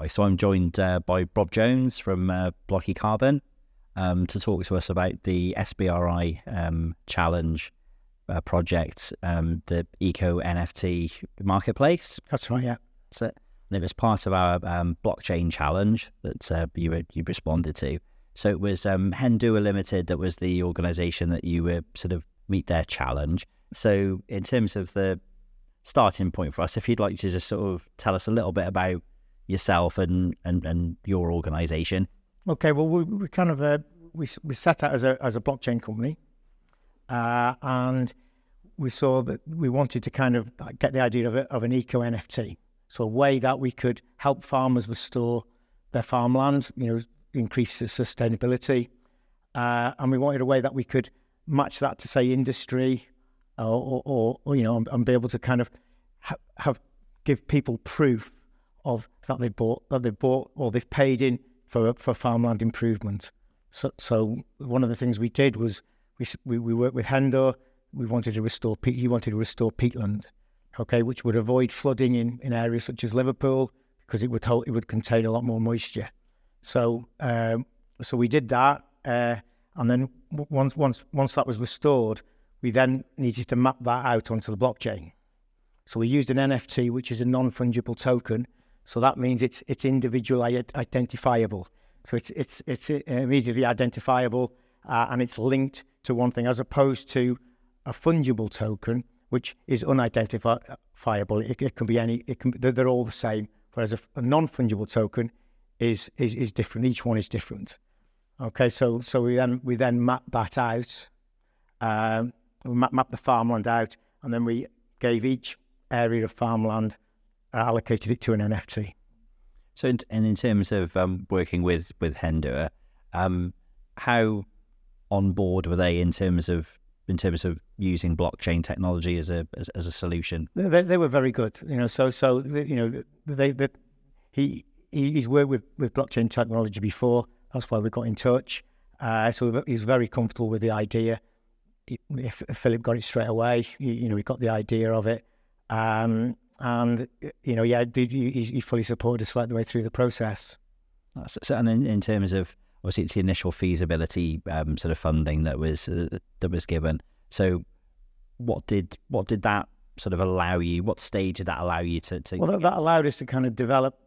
Hi, so I'm joined by Rob Jones from BlociCarbon to talk to us about the SBRI challenge project, the Eco NFT Marketplace. That's right, yeah. That's it. And it was part of our blockchain challenge that you responded to. So it was Hendwr Limited that was the organisation that you were sort of meet their challenge. So in terms of the starting point for us, if you'd like to just sort of tell us a little bit about yourself and your organisation. Okay, well, we kind of we set out as a blockchain company, and we saw that we wanted to kind of get the idea of an eco NFT, so a way that we could help farmers restore their farmland, increase the sustainability, and we wanted a way that we could match that to say industry, or and be able to kind of give people proof of that they bought or they've paid in for farmland improvement. So one of the things we did was we worked with Hendwr. He wanted to restore peatland, okay, which would avoid flooding in areas such as Liverpool because it would contain a lot more moisture. So we did that, and then once that was restored, we then needed to map that out onto the blockchain. So we used an NFT, which is a non-fungible token. So that means it's individually identifiable. So it's immediately identifiable, and it's linked to one thing, as opposed to a fungible token, which is unidentifiable. It can be any. They're all the same. Whereas a non-fungible token is different. Each one is different. Okay, so we then map that out. We map the farmland out, and then we gave each area of farmland allocated it to an NFT. So, in terms of working with Hendwr, how on board were they in terms of using blockchain technology as a solution? They were very good. He's worked with blockchain technology before. That's why we got in touch. So he's very comfortable with the idea. If Philip got it straight away, he got the idea of it. He fully supported us right the way through the process. So, and in terms of, obviously, it's the initial feasibility sort of funding that was given. So, what did that sort of allow you? What stage did that allow you to? Well, that allowed us to kind of develop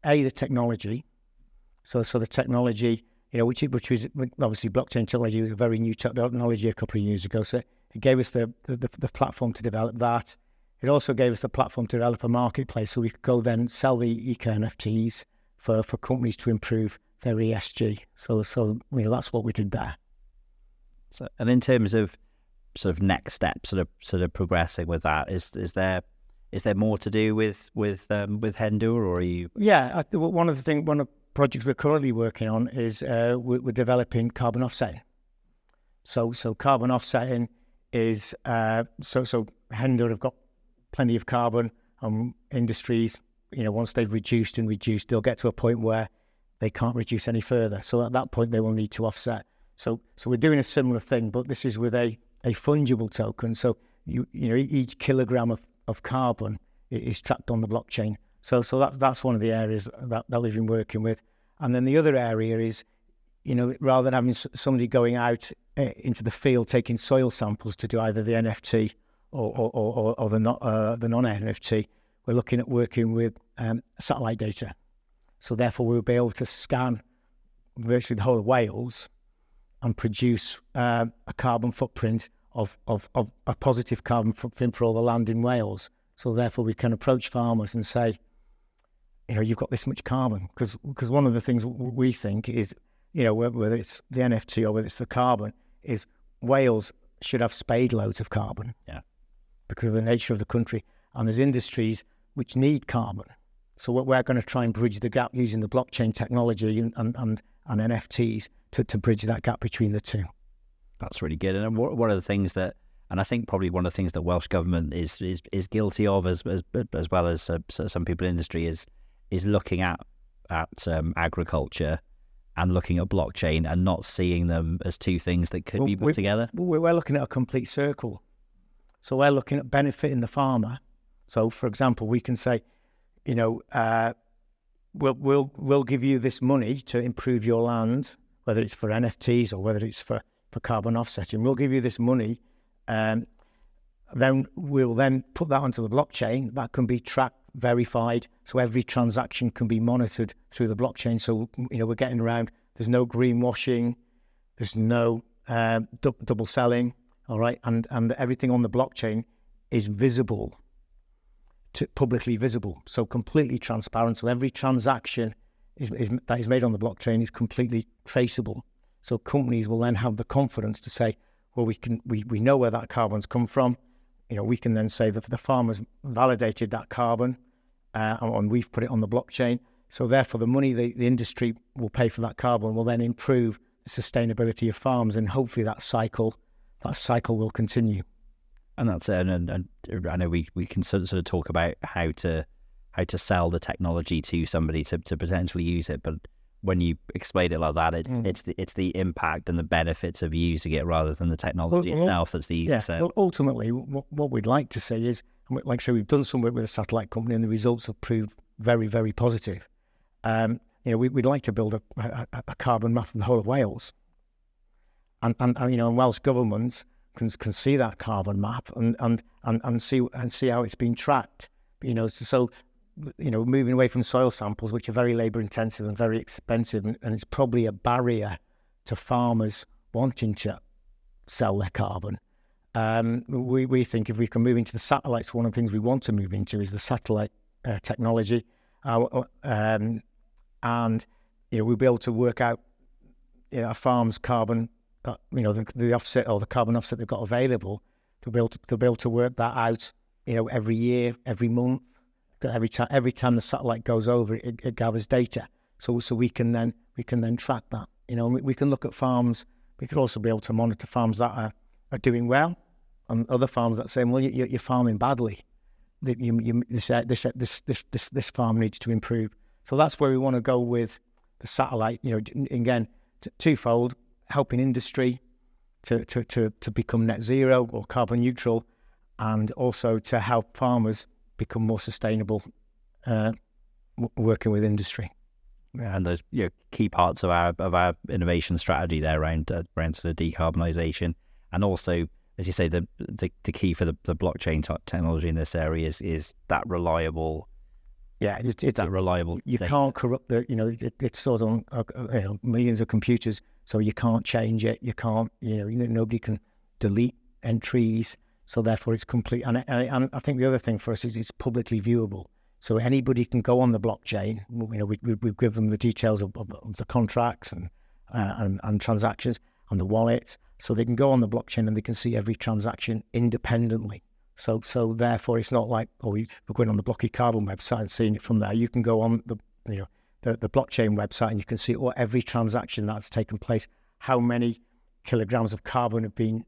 the technology. So the technology, which was obviously blockchain technology was a very new technology a couple of years ago. So it gave us the platform to develop that. It also gave us the platform to develop a marketplace, so we could go then sell the eco NFTs for companies to improve their ESG. So that's what we did there. So, and in terms of sort of next steps, sort of progressing with that, is there more to do with Hendwr, or are you? Yeah, one of the projects we're currently working on is we're developing carbon offsetting. So carbon offsetting is so Hendwr have got plenty of carbon. Industries, once they've reduced, they'll get to a point where they can't reduce any further. So at that point, they will need to offset. So we're doing a similar thing, but this is with a fungible token. So each kilogram of carbon is tracked on the blockchain. So that's one of the areas that we've been working with. And then the other area is, rather than having somebody going out into the field taking soil samples to do either the NFT or the non-NFT, we're looking at working with satellite data. So therefore, we'll be able to scan virtually the whole of Wales and produce a carbon footprint of a positive carbon footprint for all the land in Wales. So therefore, we can approach farmers and say, you've got this much carbon. Because one of the things we think is, whether it's the NFT or whether it's the carbon, is Wales should have spade loads of carbon. Yeah. Because of the nature of the country. And there's industries which need carbon. So we're going to try and bridge the gap using the blockchain technology and NFTs to bridge that gap between the two. That's really good. And one of the things that, and I think probably one of the things that Welsh Government is guilty of, as well as some people in industry, is looking at agriculture and looking at blockchain and not seeing them as two things that could be put together. We're looking at a complete circle. So we're looking at benefiting the farmer. So, for example, we can say, we'll give you this money to improve your land, whether it's for NFTs or whether it's for carbon offsetting. We'll give you this money, and then we'll then put that onto the blockchain. That can be tracked, verified, so every transaction can be monitored through the blockchain. So we're getting around. There's no greenwashing. There's no double selling. All right, and everything on the blockchain is visible, publicly visible, so completely transparent. So every transaction that is made on the blockchain is completely traceable. So companies will then have the confidence to say, well, we know where that carbon's come from. We can then say that the farmers validated that carbon, and we've put it on the blockchain. So therefore, the money the industry will pay for that carbon will then improve the sustainability of farms, and hopefully that cycle will continue. And that's it. And I know we can sort of talk about how to sell the technology to somebody to potentially use it, but when you explain it like that, it's the impact and the benefits of using it rather than the technology itself that's the easy sell. Well, ultimately, what we'd like to see is, like I say, we've done some work with a satellite company, and the results have proved very, very positive. We'd like to build a carbon map of the whole of Wales, and Welsh governments can see that carbon map and see how it's been tracked. Moving away from soil samples, which are very labour intensive and very expensive, and it's probably a barrier to farmers wanting to sell their carbon. We think if we can move into the satellites, one of the things we want to move into is the satellite technology, and we'll be able to work out a farm's carbon, the offset or the carbon offset they've got available, to be able to work that out, every year, every month. Every time the satellite goes over, it gathers data, so we can then track that. We can look at farms. We could also be able to monitor farms that are doing well, and other farms that say, well, you're farming badly. This farm needs to improve. So that's where we want to go with the satellite. Again, twofold: helping industry to become net zero or carbon neutral, and also to help farmers become more sustainable, working with industry. Yeah, and those key parts of our innovation strategy there around sort of decarbonisation, and also, as you say, the key for the blockchain technology in this area is that reliable. Yeah, it's that reliable. You data. Can't corrupt the. It's stored on millions of computers, so you can't change it. You can't. Nobody can delete entries. So therefore, it's complete. And I think the other thing for us is it's publicly viewable. So anybody can go on the blockchain. We give them the details of the contracts and transactions and the wallets, so they can go on the blockchain and they can see every transaction independently. So therefore, it's not like we're going on the BlociCarbon website and seeing it from there. You can go on the blockchain website and you can see every transaction that's taken place, how many kilograms of carbon have been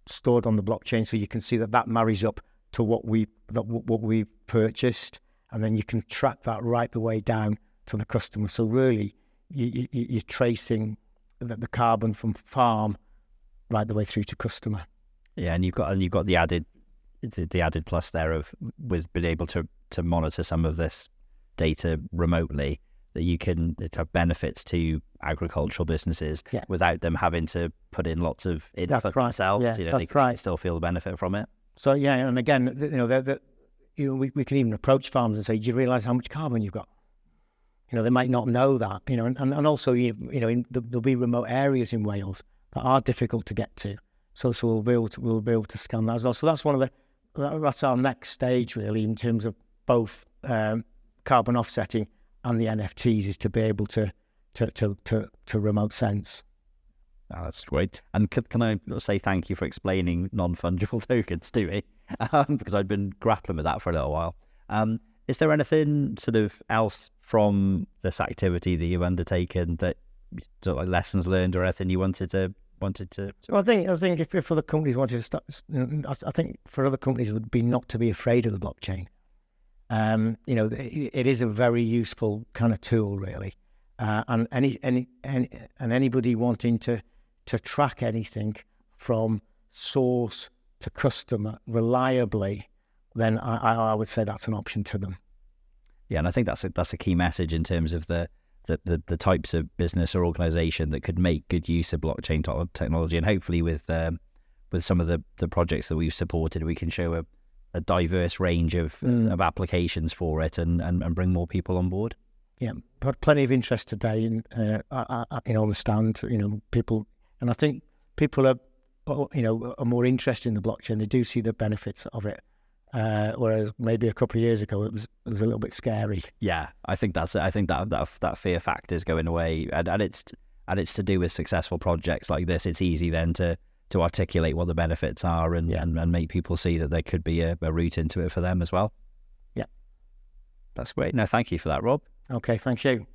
stored on the blockchain, so you can see that marries up to what we've purchased, and then you can track that right the way down to the customer. So really, you're tracing the carbon from farm right the way through to customer. Yeah, and you've got the added plus there of with being able to monitor some of this data remotely, that you can have benefits to agricultural businesses without them having to put in lots of input themselves. They can still feel the benefit from it. So and again, we can even approach farms and say, "Do you realise how much carbon you've got?" They might not know that. And also there'll be remote areas in Wales that are difficult to get to. So we'll be able to scan that as well. So that's our next stage really, in terms of both carbon offsetting and the NFTs, is to be able to remote sense. Oh, that's great. And can I say thank you for explaining non-fungible tokens to me, because I'd been grappling with that for a little while. Is there anything sort of else from this activity that you've undertaken that sort of like lessons learned or anything you wanted to? So I think if other companies wanted to start, I think for other companies it would be not to be afraid of the blockchain. It is a very useful kind of tool, really, and anybody wanting to track anything from source to customer reliably, then I would say that's an option to them. Yeah, and I think that's a key message in terms of the types of business or organization that could make good use of blockchain technology, and hopefully with some of the projects that we've supported, we can show a diverse range of applications for it and bring more people on board. Yeah, but plenty of interest today in on the stand. People, and I think people are more interested in the blockchain. They do see the benefits of it, whereas maybe a couple of years ago it was a little bit scary. Yeah, I think that fear factor is going away, and it's to do with successful projects like this. It's easy then to articulate what the benefits are and make people see that there could be a route into it for them as well. Yeah, that's great. No, thank you for that, Rob. Okay, thank you.